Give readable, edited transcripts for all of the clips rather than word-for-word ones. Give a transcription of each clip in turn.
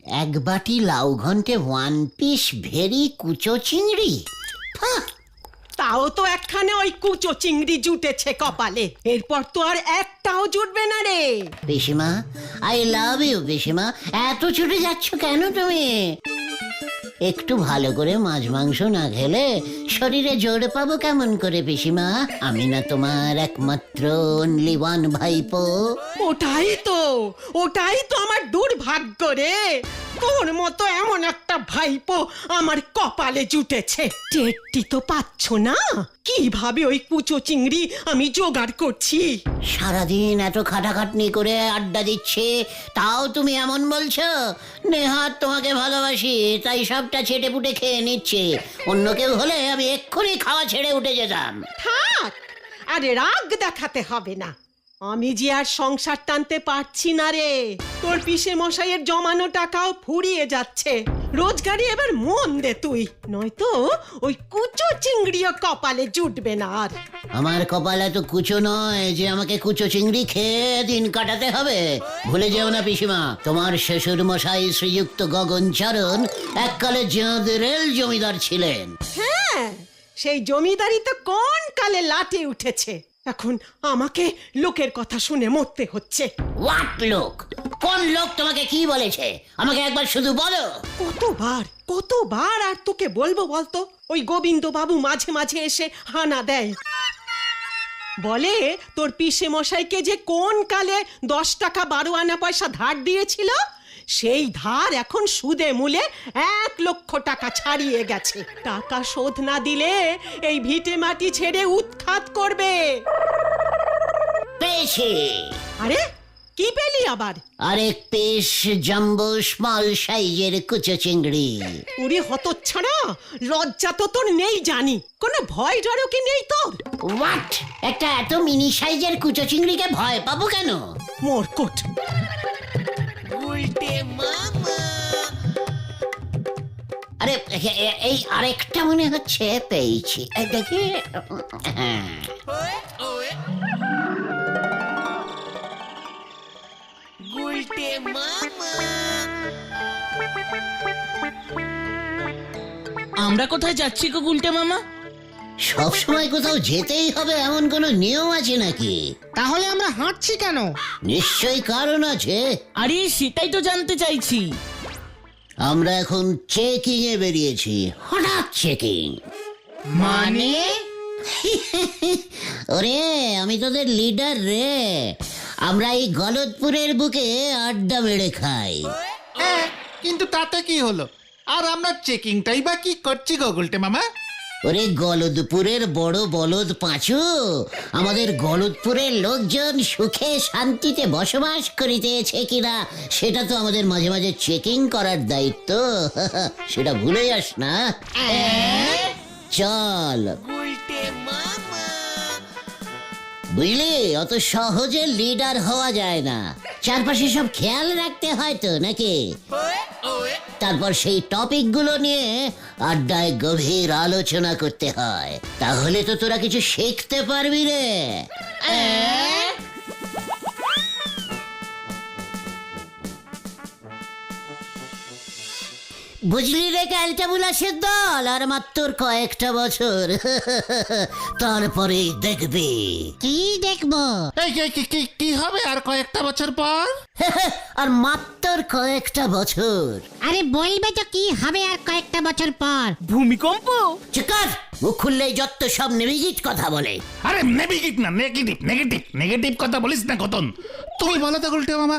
এক বাটি লাউ ঘন্টে 1 পিস ভেরি কুচো চিংড়ি। তাও তো একখানে ওই কুচো চিংড়ি জুটেছে কপালে, এরপর তো আর একটাও জুটবে না রে। পিসিমা, আই লাভ ইউ পিসিমা। এত ছুটে যাচ্ছ কেন তুমি? একটু ভালো করে মাছ মাংস না খেলে শরীরে জোর পাবো কেমন করে পিসিমা? আমি না তোমার একমাত্র অনলি ওয়ান ভাইপো। ওটাই তো আমার দুর্ভাগ্য রে। তোর মতো এমন একটা ভাইপো আমার কপালে জুটেছে। টেরটি তো পাচ্ছ না কিভাবে ওই কুচো চিংড়ি আমি জোগাড় করছি। সারাদিন এত খাটাখাটনি করে আড্ডা দিচ্ছে, তাও তুমি এমন বলছো? নেহাত তোমাকে ভালোবাসি তাই সবটা ছেটে পুটে খেয়ে নিচ্ছে। অন্য কেউ হলে আমি এক্ষুনি খাওয়া ছেড়ে উঠে যেতাম। থাক, আরে রাগ দেখাতে হবে না। আমি যে আর সংসার টানতে পারছি না রে। তোর পিসে মশাইয়ের জমানো টাকাও ফুরিয়ে যাচ্ছে। রোজগারি এবার মন দে তুই, নয়তো ওই কুচো চিংড়িও কপালে জুটবে না আর। আমার কপাল এত কুচো নয় যে আমাকে কুচো চিংড়ি খেয়ে দিন কাটাতে হবে। ভুলে যেও না পিসিমা, তোমার শ্বশুর মশাই শ্রীযুক্ত গগনচরণ এককালে জেঁদেরেল জমিদার ছিলেন। হ্যাঁ, সেই জমিদারি তো কোন কালে লাটে উঠেছে। এখন আমাকে লোকের কথা শুনে মরতে হচ্ছে। হোয়াট লোক? কোন লোক তোমাকে কি বলেছে আমাকে একবার শুধু বলো। কতবার আর তোকে বলবো বলতো? ওই গোবিন্দ বাবু মাঝে মাঝে এসে হানা দেয়, বলে তোর পিসে মশাইকে যে কোন কালে 10 টাকা 12 আনা পয়সা ধার দিয়েছিল, সেই ধার এখন সুদে মূলে 1 লক্ষ টাকা ছাড়িয়ে গেছে। টাকা শোধ না দিলে এই ভিটে মাটি ছেড়ে উৎখাত করবে। পেয়েছি। আরে কি পেলি আবার? আরেক পিস জাম্বো স্মল সাইজের কুচো চিংড়ি। উড়ি হতচ্ছাড়া, লজ্জা তো তোর নেই জানি, কোনো ভয় ডরও কি নেই তোর? হোয়াট? একটা এত মিনি সাইজের কুচো চিংড়িকে ভয় পাবো কেন? মোরকট। আরে এই আরেকটা মনে হচ্ছে পেয়েছি, দেখি। হ্যাঁ, আমরা কোথায় যাচ্ছি গো গুলটে মামা? সব সময় কোথাও যেতেই হবে এমন কোনো নিয়ম আছে নাকি? তাহলে আমরা হাঁটছি কেন? নিশ্চয়ই কারণ আছে। আরে সেটাই তো জানতে চাইছি। আমরা এখন চেকিং এ বেরিয়েছি। হঠাৎ চেকিং মানে? ওরে, আমি তোদের লিডার রে। আমরা এই গলদপুরের বুকে আড্ডা মেরে খাই। কিন্তু তাতে কি হলো? আর আমরা চেকিংটাই বা কি করছি গো গুলটে মামা? ওরে গলদপুরের বড় বলদ পাঁচু, আমাদের গলদপুরের লোকজন সুখে শান্তিতে বসবাস করিতেছে কিনা সেটা তো আমাদের মাঝে মাঝে চেকিং করার দায়িত্ব। সেটা ভুলে যাস না। চল। বুঝলি, অত সহজে লিডার হওয়া যায় না। চারপাশে সব খেয়াল রাখতে হয় তো নাকি? তারপর সেই টপিক গুলো নিয়ে আড্ডায় গভীর আলোচনা করতে হয়, তাহলে তো তোরা কিছু শিখতে পারবি রে। বুঝলি রে ক্যালটাবুলাসের দল, আর মাত্র কয়েকটা বছর, তারপরে দেখবি। কি দেখবো? এই কি হবে আর কয়েকটা বছর পর? আর মাত্র কয়েকটা বছর। আরে বলবে তো কি হবে আর কয়েকটা বছর পর? ভূমিকম্প? চিকার, মুখ খুললেই যত সব নেভিজিট কথা বলে। আরে নেগেটিভ না, নেগেটিভ কথা বলিস না কতন। তুমি বলো তো গুলটে মামা,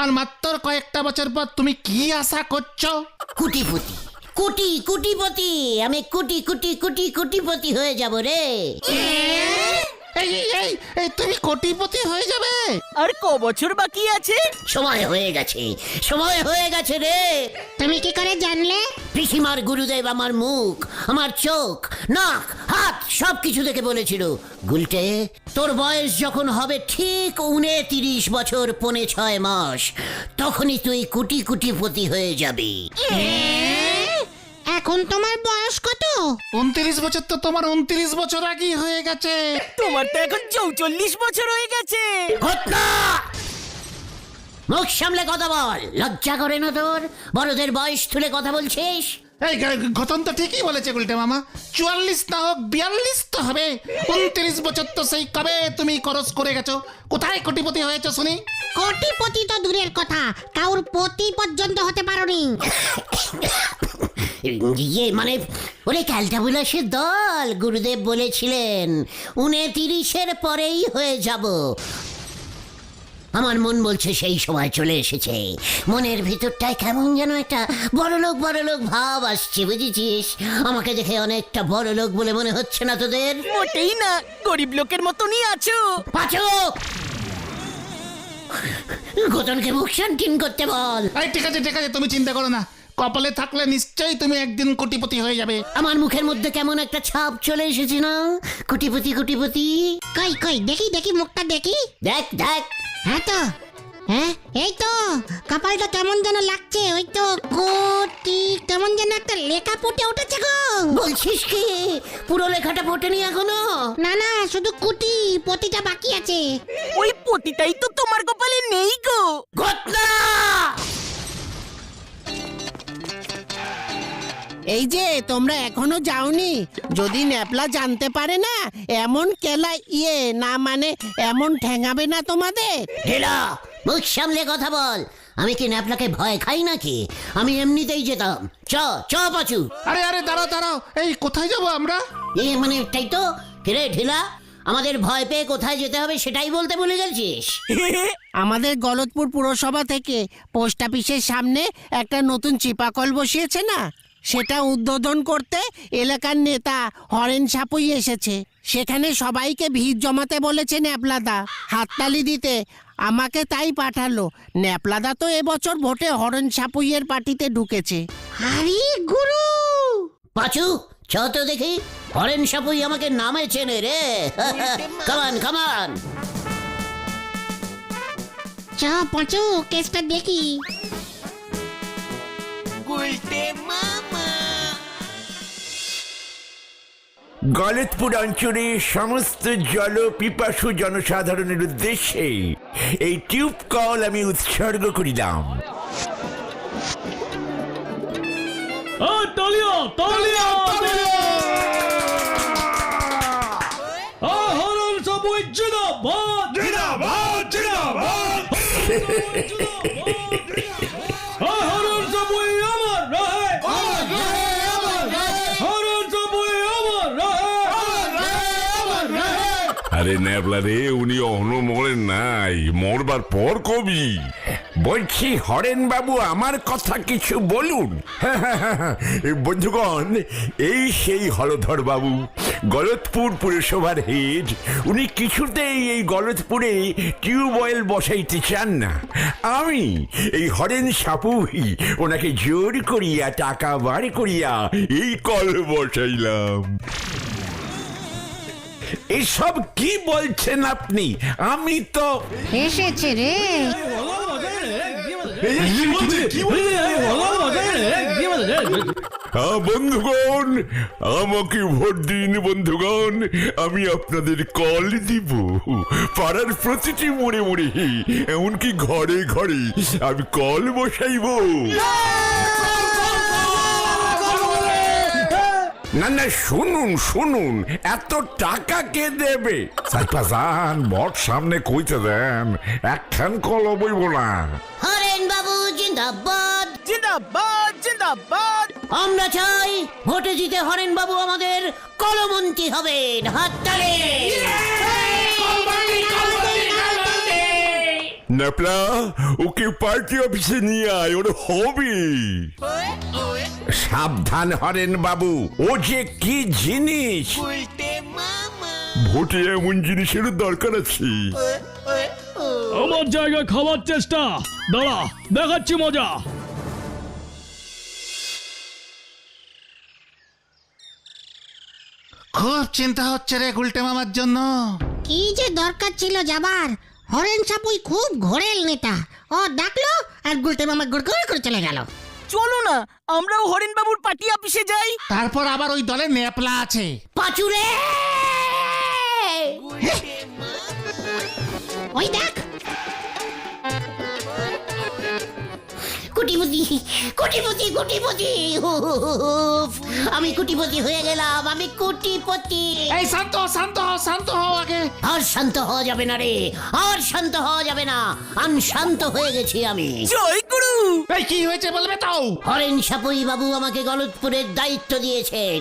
আর মাত্র কয়েকটা বছর পর তুমি কি আশা করছো? কুটিপতি। আমি কুটিপতি হয়ে যাব রে। এই তুমি কোটিপতি হয়ে যাবে? আর ক বছর বাকি আছে? সময় হয়ে গেছে রে। তুমি কি করে জানলে? পিসিমার গুরুদেব আমার মুখ, আমার চোখ, নাক, হাত সবকিছু দেখে বলেছিল, গুলটে তোর বয়স যখন হবে ঠিক 29 বছর 5.6 মাস, তখনই তুই কুটিপতি হয়ে যাবি। এখন তোমার বয়স কত? 29 বছর তো তোমার 29 বছর আগেই হয়ে গেছে। তোমার তো এখন 44 বছর হয়ে গেছে। ঘটনা মুখ সামলে কথা বল, লজ্জা করে না তোর? বড়দের বয়স তুলে কথা বলছিস? এই ঘটন তো ঠিকই বলেছে গুলটে মামা, 44 না হোক 42 তো হবে। 29 বছর তো সেই কবে তুমি খরচ করে গেছো। কোথায় কোটিপতি হয়েছো শুনি? কোটিপতি তো দূরের কথা, কাউর পতি পর্যন্ত হতে পারোনি। ইয়ে মানে ওরে ক্যালটা বুলাসের দল, গুরুদেব বলেছিলেন 29-এর পরেই হয়ে যাব। আমার মন বলছে সেই সময় চলে এসেছে। মনের ভিতরটায় কেমন যেন একটা বড়লোক বড়লোক ভাব আসছে, বুঝেছিস? আমাকে দেখে অনেকটা বড়লোক বলে মনে হচ্ছে না তোদের? মোটেই না, গরিব লোকের মতনই আছো। পাচু, ঘটনকে মুখ শান্তিন করতে বল। এই ঠিক আছে ঠিক আছে, তুমি চিন্তা করো না, কপালে থাকলে নিশ্চয়ই তুমি একদিন কোটিপতি হয়ে যাবে। আমার মুখের মধ্যে কেমন একটা ছাপ চলে এসেছে না? কোটিপতি কোটিপতি। কই কই দেখি দেখি মুখটা দেখি। দেখ দেখ। হ্যাঁ তো, হ্যাঁ এই তো, কপালটা কেমন যেন লাগছে। ওই তো কোটি, কেমন যেন একটা লেখা ফুটে উঠেছে গো। বলছিস কি পুরো লেখাটা ফোটেনি এখনো? না না, শুধু কুটি, পতিটা বাকি আছে। ওই পতিটাই তো তোমার কপালে নেই গো। ঘটনা এই যে তোমরা এখনো যাওনি, যদি ন্যাপলা জানতে পারে না এমন কেলা না মানে এমন ঠেঙাবে না তোমাদের। ঢেলা, মুখ সামলে কথা বল। আমি কি ন্যাপলাকে ভয় খাই নাকি? আমি এমনিতেই যেতাম। চ চ পাচু। আরে আরে দাঁড়াও দাঁড়াও, এই কোথায় যাবো আমরা? মানে তাই তো। ফিরে ঢিলা, আমাদের ভয় পেয়ে কোথায় যেতে হবে সেটাই বলতে ভুলে গেছিস? আমাদের গলতপুর পুরসভা থেকে পোস্ট অফিসের সামনে একটা নতুন চিপাকল বসিয়েছে না, সেটা উদ্বোধন করতে এলাকার নেতা হরেন সাপুই এসেছে। সেখানে সবাইকে ভিড় জমাতে বলেছে ন্যাপলাদা, হাততালি দিতে। আমাকে তাই পাঠালো। ন্যাপলাদা তো এবছর ভোটে হরেন সাপুইয়ের পার্টিতে ঢুকেছে। আরে গুরু, পাচু, চ তো দেখি। হরেন সাপুই আমাকে নামে চেনে রে। কামান কামান। চ পাঁচু, কেসটা দেখি। গলতপুর অঞ্চলের সমস্ত জল পিপাসু জনসাধারণের উদ্দেশ্যে এই টিউব কল আমি উৎসর্গ করিলাম। আরে ন্যাবলা রে, উনি অহনো মরেন নাই, মরবার পর কবি। বলছি হরেন বাবু আমার কথা কিছু বলুন। বন্ধুগণ, এই সেই হলধর বাবু, গলতপুর পুরসভার হেড। উনি কিছুতেই এই গলতপুরে টিউবওয়েল বসাইতে চান না। আমি এই হরেন সাপুই ওনাকে জোর করিয়া টাকা বার করিয়া এই কল বসাইলাম। এসব কি বলছেন আপনি? আমি তো এসেছে রে। বন্ধুগণ, আমাকে ভোট দিন বন্ধুগণ, আমি আপনাদের কল দিব। পাড়ার প্রতিটি মোড়ে মোড়ে, এমনকি ঘরে ঘরে আমি কল বসাইব। না না, শুনুন শুনুন, এত টাকা কে দেবে? সাইপাজান ভোট সামনে কইতে দেন, একখান কল বইব না। হরেন বাবু জিন্দাবাদ। জিন্দাবাদ জিন্দাবাদ। আমরা চাই ভোটে জিতে হরেন বাবু আমাদের কলমন্ত্রী হবেন। হাততালি। ন্যাপলা, ওকে পার্টি অফিসে নিয়ে আয়, ওর হবে। সাবধান হরেন বাবু, ও যে কি জিনিস। ভোটে এমন জিনিসের দরকার আছে। আমার জায়গায় খাওয়ার চেষ্টা, দাঁড়া দেখাচ্ছি মজা। খুব চিন্তা হচ্ছে রে গুলটে মামার জন্য। কি যে দরকার ছিল যাবার। হরেন সাপুই খুব ঘোরেল নেতা। ও ডাকলো আর গুলটে মামা গুড় করে চলে গেল। চলো না, আমরাও হরেন বাবুর পার্টি অফিসে যাই। তারপর আবার ওই দলে ন্যাপলা আছে। পাচুরে, ওই দেখ, কোটিপতি কোটিপতি কোটিপতি উফ, আমি কোটিপতি হয়ে গেলাম, আমি কোটিপতি। এই শান্ত হও, শান্ত হও, শান্ত হও আগে। আর শান্ত হওয়া যাবে না রে, আর শান্ত হওয়া যাবে না, শান্ত হয়ে গেছি আমি। জয় গুরু। এই কি হয়েছে বলবে তো? হরেন সাপুই বাবু আমাকে গলতপুরের দায়িত্ব দিয়েছেন।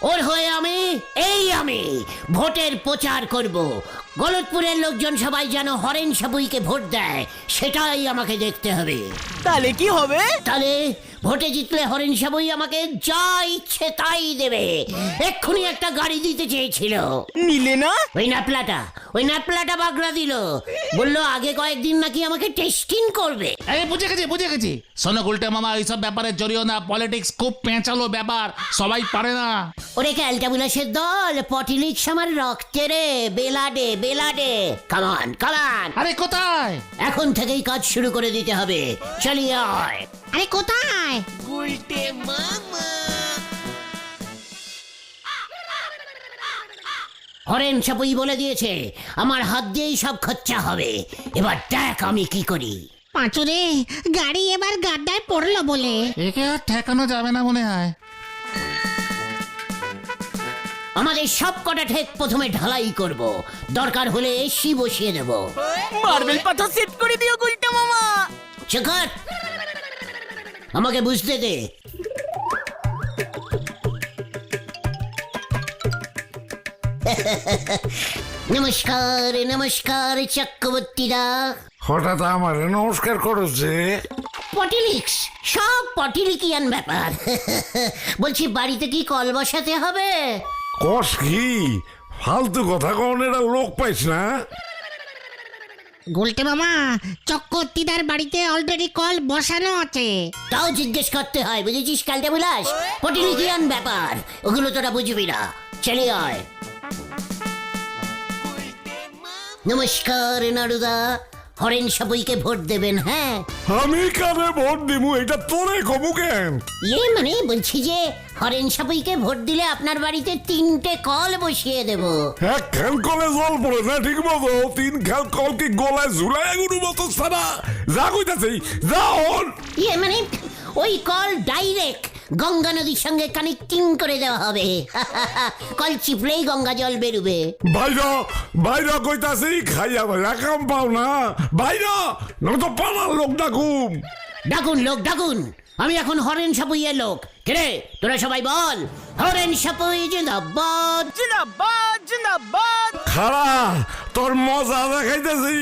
ওর হয়ে আমি ভোটের প্রচার করব। গলতপুরের লোকজন সবাই যেন হরেন সাপুইকে ভোট দেয়, সেটাই আমাকে দেখতে হবে। তাহলে কি হবে? তাহলে ভোটে জিতলে হরেন সাপুই আমাকে যা ইচ্ছে তাই দেবে। এক্ষুনি একটা গাড়ি দিতে চেয়েছিল, নিলে না? ওই ন্যাপলাটা বাগড়া দিল, বললো আগে কয়েকদিন নাকি আমাকে টেস্টিং করবে। এই বুঝে গেছি। শোনো গুলটে মামা, এইসব ব্যাপারে জড়িও না। পলিটিক্স খুব পেঁচালো ব্যাপার, সবাই পারে না। ওরে ক্যালটাবুলাসের দল, পটিলিক্স আমার রক্তে রে, বেলাডে। কামান। আরে কোথায়? এখন থেকেই কাজ শুরু করে দিতে হবে, চলিয়ে আয়। আরে কোথায়? হরেন সাপুই বলে দিয়েছে আমার হাত দিয়েই সব খরচা হবে। এবার দেখ আমি কি করি। পাঁচুরে, গাড়ি এবার গাড্ডায় পড়লো বলে। একে আর ঠেকানো যাবে না মনে হয়। আমাদের সব কটা ঠেক প্রথমে ঢালাই করব, দরকার হলে এসি বসিয়ে দেব। মার্বেল পাথর সেট করে দিও গুলটা মামা। চেকার, আমাকে বুঝতে দে। নমস্কার চক্রবর্তীরা। হঠাৎ আমার নমস্কার করছে। পটিলিক্স, সব পটিলিকিয়ান ব্যাপার। বলছি বাড়িতে কি কল বসাতে হবে? কস কি ফালতু কথা কন, এরা লোক পাইস না। গুলটে মামা, চক্রবর্তীদার বাড়িতে অলরেডি কল বসানো আছে। তাও জিজ্ঞেস করতে হয়, বুঝেছিস ক্যালটাবুলাস? পটিলিকিয়ান ব্যাপার, ওগুলো তোরা বুঝবি না। চলে আয়। নমস্কার নারুদা, হরেন সাপুইকে ভোট দেবেন? হ্যাঁ। আমি কারে ভোট দিমু এটা তোরে কমু কেন? মানে বলছি যে হরেন সাপুইকে ভোট দিলে আপনার বাড়িতে 3টে কল বসিয়ে দেব। এক খেল কলে জল পড়ে না ঠিক মতো, 3 খেল কল কি গলায় ঝুলাই গুরু মতো সারা যা কইতাছি যা হন। মানে ওই কল ডাইরেক্ট গঙ্গা নদীর সঙ্গে কানেক্টিং করে দেওয়া হবে। কল চিপলেই গঙ্গা জল বেরোবে। বাইরা কইতাছি খাইয়া ভাইয়া কাম পাও না। বাইরা নয়তো পাড়ার লোক ডাকুন। আমি এখন হরেন সাপুইয়ের লোক। কে তোরা সবাই বল, হরেন সাপুই জিন্দাবাদ। খাড়া তোর মজা দেখাইতেছি।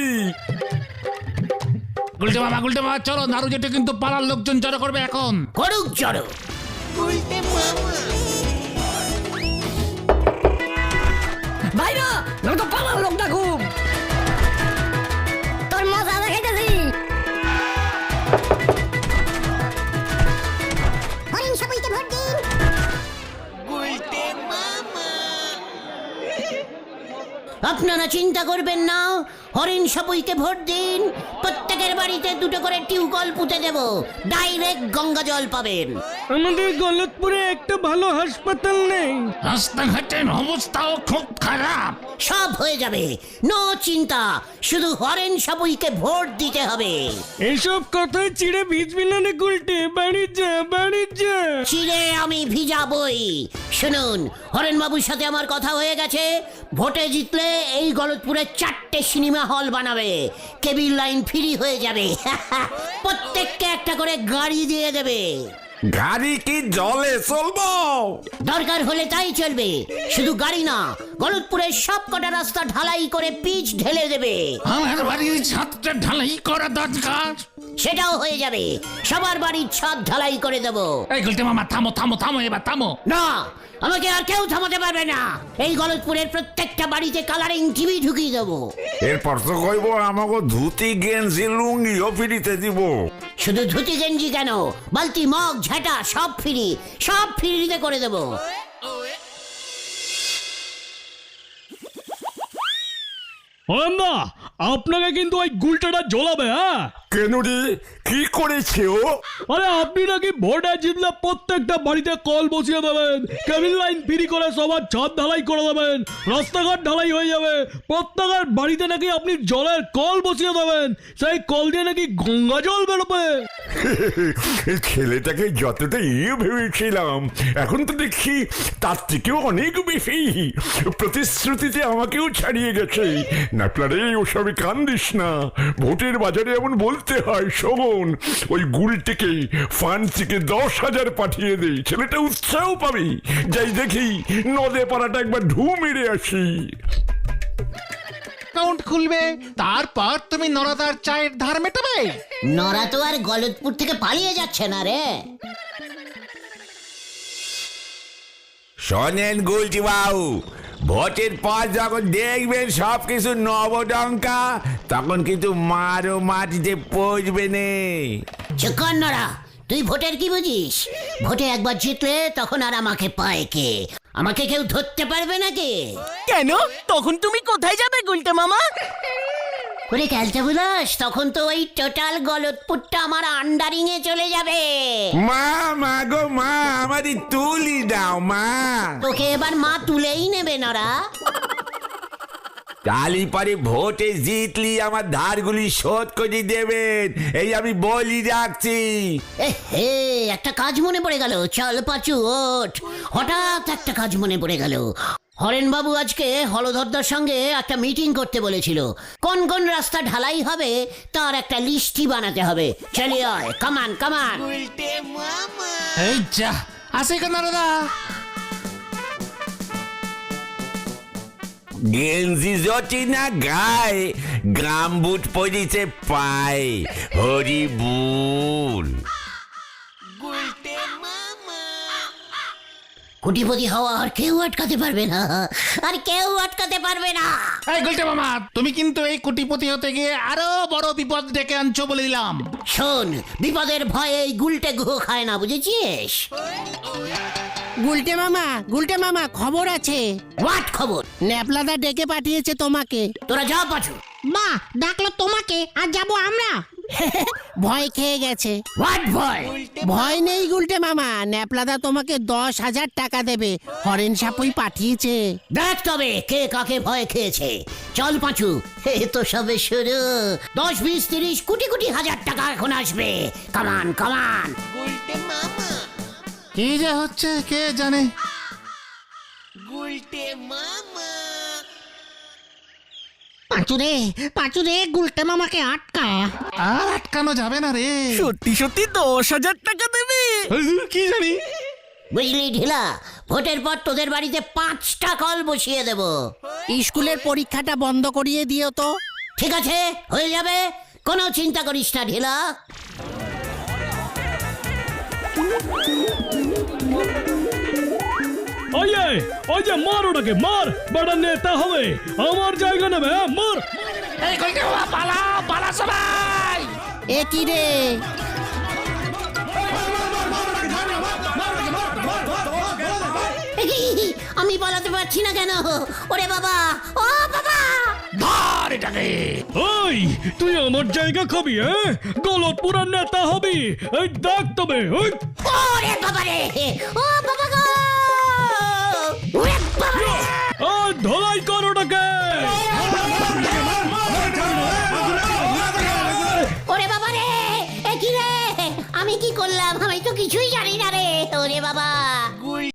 গুলটে মামা চলো, নাড়ু যেটা কিন্তু পাড়ার লোকজন জড়ো করবে এখন। করুক জড়ো। ভাইরা, নয়তো পালার লোক ডাকুম। তোর মজা দেখাইতেছি। হরেন সাপুইকে ভোট দিন। আপনারা চিন্তা করবেন না, হরেন সাপুইকে ভোট দিন। প্রত্যেকের বাড়িতে 2টো করে টিউবকল পুঁতে দেব, ডাইরেক্ট গঙ্গা জল পাবেন। আমাদের গলতপুরে একটা ভালো হাসপাতাল নেই। রাস্তাঘাটের অবস্থাও খুব খারাপ। সব হয়ে যাবে, নো চিন্তা, শুধু হরেন সাপুইকে ভোট দিতে হবে। এইসব কথায় চিড়ে ভিজবি না রে গুলটে, বাড়ি যা। চিরে আমি ভিজাবই। শুনুন, হরেন বাবুর সাথে আমার কথা হয়ে গেছে। ভোটে জিতলে এই গলতপুরে 4টে সিনেমা হল বানাবে, কেবিল লাইন ফ্রি হয়ে যাবে। প্রত্যেককে একটা করে গাড়ি দিয়ে দেবে। গাড়ি কি জলে চলবো? দরকার হলে তাই চলবে। শুধু গাড়ি না, গলতপুরের সব কটা রাস্তা ঢালাই করে পিচ ঢেলে দেবে। আমার বাড়ির ছাদটা ঢালাই করা দরকার। সেটাও হয়ে যাবে, সবার বাড়ির ছাদ ঢালাই করে দেব। এই গুলটে মামা থামো এবার থামো। না, আমাকে আর কেউ থামাতে পারবে না। এই গলতপুরের প্রত্যেকটা বাড়িতে কালারিং টিভি ঢুকিয়ে দেবো। এরপর তো কইব আমাকে ধুতি গেঞ্জি লুঙ্গিও ফিরিতে দিব। শুধু ধুতি গেঞ্জি কেন, বালতি মগ ঝাঁটা সব ফ্রিতে করে দেবো। হরেন্দা, আপনাকে কিন্তু ওই গুলটাটা জ্বলাবে। হ্যাঁ, কেন রে, কি করেছে ও? আরে আপনি নাকি ভোটে জিতলে প্রত্যেকটা বাড়িতে কল বসিয়ে দেবেন, কেবিল লাইন ফ্রি করে সবার ছাদ ঢালাই করে দেবেন, রাস্তাঘাট ঢালাই হয়ে যাবে, প্রত্যেকের বাড়িতে নাকি আপনি জলের কল বসিয়ে দেবেন, সেই কল দিয়ে নাকি গঙ্গা জল বেরোবে। ছেলেটাকে যতটা ভেবেছিলাম এখন তো দেখছি তার থেকেও অনেক বেশি। প্রতিশ্রুতিতে আমাকেও ছাড়িয়ে গেছে। ন্যাপলারে ওসবে কান দিস না, ভোটের বাজারে এমন বলতে হয়। শোন, ওই গুলটিকে ফান্ড থেকে 10,000 পাঠিয়ে দেই, ছেলেটা উৎসাহ পাবে। যাই দেখি নদে পাড়াটা একবার ঢু মেরে আসি। অ্যাকাউন্ট খুলবে, তারপর তুমি নরদার চায়ের ধার মেটাবে। নরা তো আর গলতপুর থেকে পালিয়ে যাচ্ছে না রে। শোনেন গুলটি বাবু, ভোটের পর যখন দেখবেন সবকিছু নবডঙ্কা, তখন কিন্তু মারও মাটিতে পচবে নে। চুপ কর নরা, তুই ভোটের কি বুঝিস? ভোটে একবার জিতলে তখন আর আমাকে পায় কে? আমাকে কেউ ধরতে পারবে নাকি? কেন তখন তুমি কোথায় যাবে গুলটে মামা? ওরে ক্যালটা বুলাস, তখন তো ওই টোটাল গলতপুরটা আমার আন্ডারিং এ চলে যাবে। মা, মা গো মা, আমারই তুলি দাও মা। তোকে এবার মা তুলেই নেবে নরা। কালি পরে ভোটে জিতলি আমার ধারগুলি শোধ করে দেবেন, এই আমি বলি রাখছি। হে, একটা কাজ মনে পড়ে গেল। চল পাচু ওঠ। হঠাৎ একটা কাজ মনে পড়ে গেল। হরেন বাবু আজকে হলধরদার সঙ্গে একটা মিটিং করতে বলেছিল। কোন কোন রাস্তা ঢালাই হবে তার একটা লিস্টই বানাতে হবে। চলিয়ে আয়, কামান কামান। এই যা, আসে কেন নরদা? গেঞ্জি জটি না গায়ে, গ্রাম বুট পরিছে পায়, হরি বুল। কোটিপতি হওয়া আর কেউ আটকাতে পারবে না, আর কেউ আটকাতে পারবে না। এই গুলটে মামা, তুমি কিন্তু এই কোটিপতি হতে গিয়ে আরো বড় বিপদ ডেকে আনছো বলে দিলাম। শোন, বিপদের ভয়ে এই গুলটে গুহ খায় না, বুঝেছিস? গুলটে মামা খবর আছে। হোয়াট খবর? ন্যাপলাদা ডেকে পাঠিয়েছে তোমাকে। তোরা যা পাচু। মা ডাকলো তোমাকে, আর যাবো আমরা? ভয় খেয়ে গেছে। হোয়াট ভয়? ভয় নেই গুলটে মামা, ন্যাপলাদা তোমাকে 10,000 টাকা দেবে, হরেন সাপুই পাঠিয়েছে। দেখ তবে কে কাকে ভয় খেয়েছে। চল পাঁচু, এ তো সবে শুরু। 10, 20, 30 কোটি কোটি হাজার টাকা এখন আসবে। কামান কামান। কি যে হচ্ছে কে জানে। পাঁচুরে গুলটে মামাকে আটকা। আর আটকানো যাবে না রে। সত্যি সত্যি 10,000 টাকা দেবে? কি জানি। বুঝলি ঢিলা, ভোটের পর তোদের বাড়িতে 5টা কল বসিয়ে দেব। স্কুলের পরীক্ষাটা বন্ধ করিয়ে দিও তো। ঠিক আছে, হয়ে যাবে, কোনো চিন্তা করিস না ঢিলা। ওই যে মার ওটাকে, মার। বড় নেতা হবে, আমার জায়গা নেবে। মার। এই গুলটে মামা, পালা পালা সবাই। এ কি রে? আমি পালাতে পারছি না কেন? ওরে বাবা, ও বাবা! ধর এটাকে। ওই তুই আমার জায়গা খাবি? গলতপুরের নেতা হবি? এই দেখ তবে। ওরে বাবা রে, ও বাবা গো! ওরে বাবা রে! ধলাই কর ওটাকে। ওরে বাবা রে, এ কি রে? আমি কি করলাম? আমি তো কিছুই জানি না রে। ওরে বাবা!